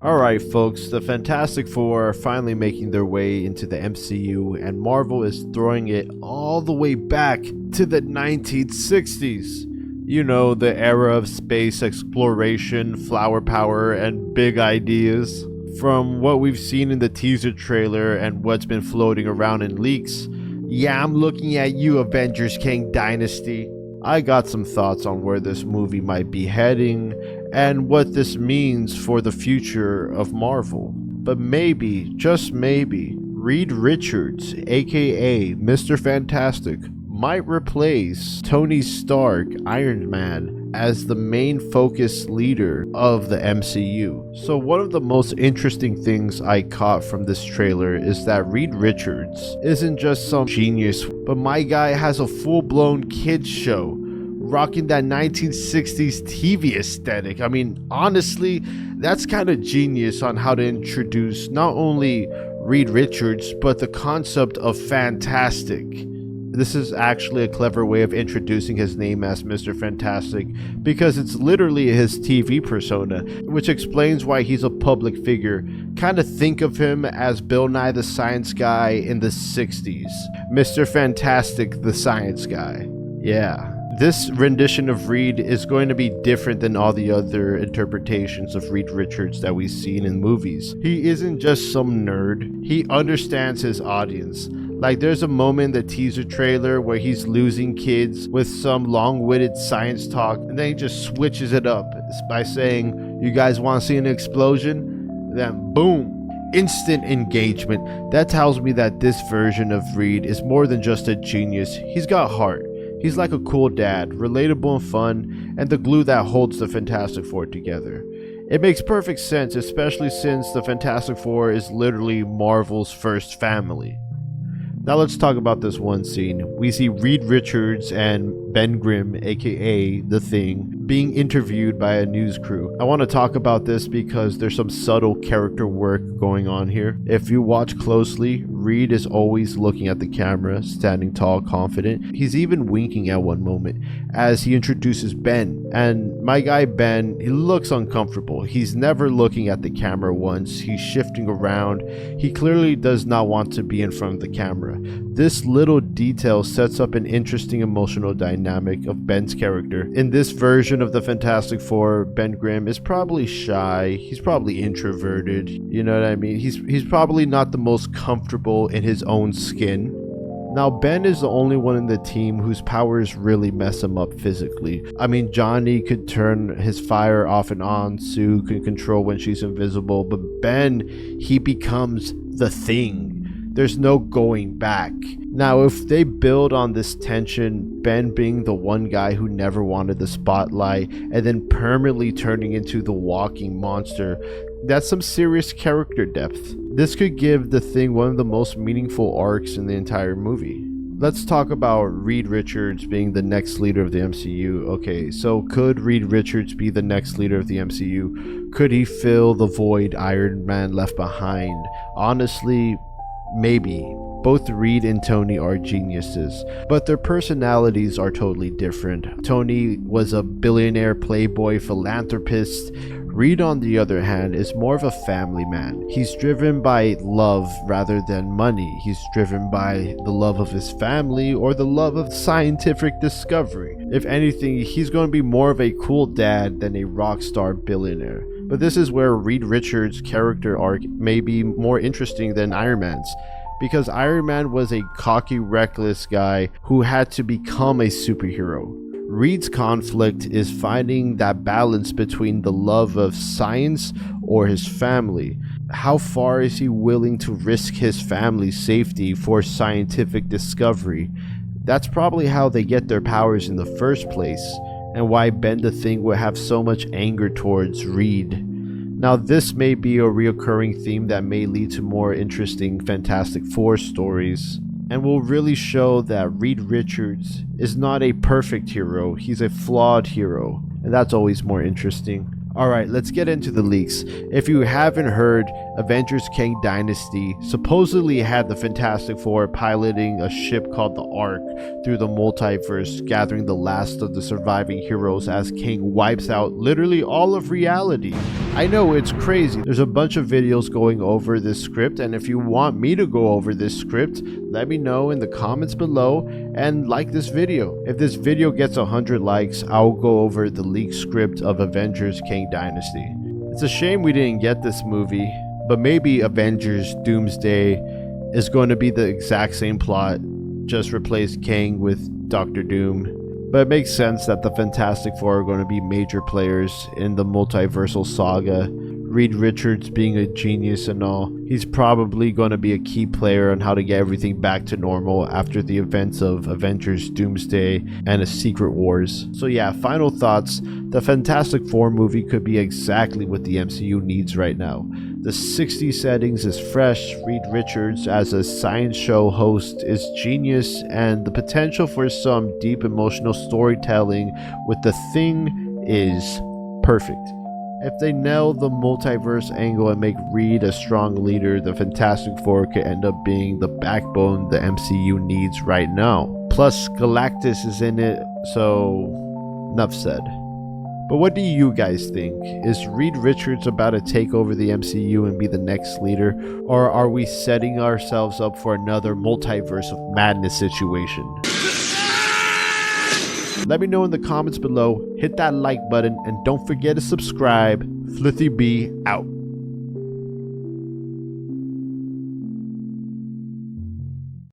Alright folks, the Fantastic Four are finally making their way into the MCU, and Marvel is throwing it all the way back to the 1960s. You know, the era of space exploration, flower power, and big ideas. From what we've seen in the teaser trailer and what's been floating around in leaks, yeah, I'm looking at you, Avengers Kang Dynasty. I got some thoughts on where this movie might be heading and what this means for the future of Marvel. But maybe, just maybe, Reed Richards, aka Mr.Fantastic, might replace Tony Stark, Iron Man, as the main focus leader of the MCU. So one of the most interesting things I caught from this trailer is that Reed Richards isn't just some genius, but my guy has a full-blown kids show, rocking that 1960s TV aesthetic. I mean, honestly, that's kind of genius on how to introduce not only Reed Richards, but the concept of Fantastic. This is actually a clever way of introducing his name as Mr. Fantastic, because it's literally his TV persona, which explains why he's a public figure. Kind of think of him as Bill Nye the Science Guy in the 60s. Mr. Fantastic the Science Guy. Yeah. This rendition of Reed is going to be different than all the other interpretations of Reed Richards that we've seen in movies. He isn't just some nerd, he understands his audience. Like, there's a moment in the teaser trailer where he's losing kids with some long-witted science talk, and then he just switches it up by saying, "You guys want to see an explosion?" Then boom, instant engagement. That tells me that this version of Reed is more than just a genius. He's got heart. He's like a cool dad, relatable and fun, and the glue that holds the Fantastic Four together. It makes perfect sense, especially since the Fantastic Four is literally Marvel's first family. Now let's talk about this one scene. We see Reed Richards and Ben Grimm, aka The Thing, being interviewed by a news crew. I want to talk about this because there's some subtle character work going on here. If you watch closely, Reed is always looking at the camera, standing tall, confident. He's even winking at one moment as he introduces Ben. And my guy Ben, he looks uncomfortable. He's never looking at the camera once. He's shifting around. He clearly does not want to be in front of the camera. This little detail sets up an interesting emotional dynamic of Ben's character. In this version of the Fantastic Four, Ben Grimm is probably shy. He's probably introverted. You know what I mean? He's probably not the most comfortable in his own skin. Now, Ben is the only one in the team whose powers really mess him up physically. I mean, Johnny could turn his fire off and on, Sue can control when she's invisible, but Ben, he becomes the Thing. There's no going back. Now, if they build on this tension, Ben being the one guy who never wanted the spotlight and then permanently turning into the walking monster, that's some serious character depth. This could give the Thing one of the most meaningful arcs in the entire movie. Let's talk about Reed Richards being the next leader of the MCU. Okay, so could Reed Richards be the next leader of the MCU? Could he fill the void Iron Man left behind? Honestly, maybe. Both Reed and Tony are geniuses, but their personalities are totally different. Tony was a billionaire playboy philanthropist. Reed, on the other hand, is more of a family man. He's driven by love rather than money. He's driven by the love of his family or the love of scientific discovery. If anything, he's going to be more of a cool dad than a rock star billionaire. But this is where Reed Richards' character arc may be more interesting than Iron Man's, because Iron Man was a cocky, reckless guy who had to become a superhero. Reed's conflict is finding that balance between the love of science or his family. How far is he willing to risk his family's safety for scientific discovery? That's probably how they get their powers in the first place, and why Ben the Thing would have so much anger towards Reed. Now, this may be a reoccurring theme that may lead to more interesting Fantastic Four stories, and will really show that Reed Richards is not a perfect hero, he's a flawed hero, and that's always more interesting. Alright, let's get into the leaks. If you haven't heard, Avengers Kang Dynasty supposedly had the Fantastic Four piloting a ship called the Ark through the multiverse, gathering the last of the surviving heroes as Kang wipes out literally all of reality. I know it's crazy. There's a bunch of videos going over this script, and if you want me to go over this script, let me know in the comments below and like this video. If this video gets 100 likes, I'll go over the leaked script of Avengers Kang Dynasty. It's a shame we didn't get this movie, but maybe Avengers Doomsday is going to be the exact same plot, just replace Kang with Doctor Doom. But it makes sense that the Fantastic Four are going to be major players in the multiversal saga. Reed Richards being a genius and all, he's probably going to be a key player on how to get everything back to normal after the events of Avengers Doomsday and a Secret Wars. So yeah, final thoughts. The Fantastic Four movie could be exactly what the MCU needs right now. The 60s settings is fresh, Reed Richards as a science show host is genius, and the potential for some deep emotional storytelling with The Thing is perfect. If they nail the multiverse angle and make Reed a strong leader, the Fantastic Four could end up being the backbone the MCU needs right now. Plus, Galactus is in it, so enough said. But what do you guys think? Is Reed Richards about to take over the MCU and be the next leader? Or are we setting ourselves up for another multiverse of madness situation? Let me know in the comments below, hit that like button, and don't forget to subscribe. Flithy B out.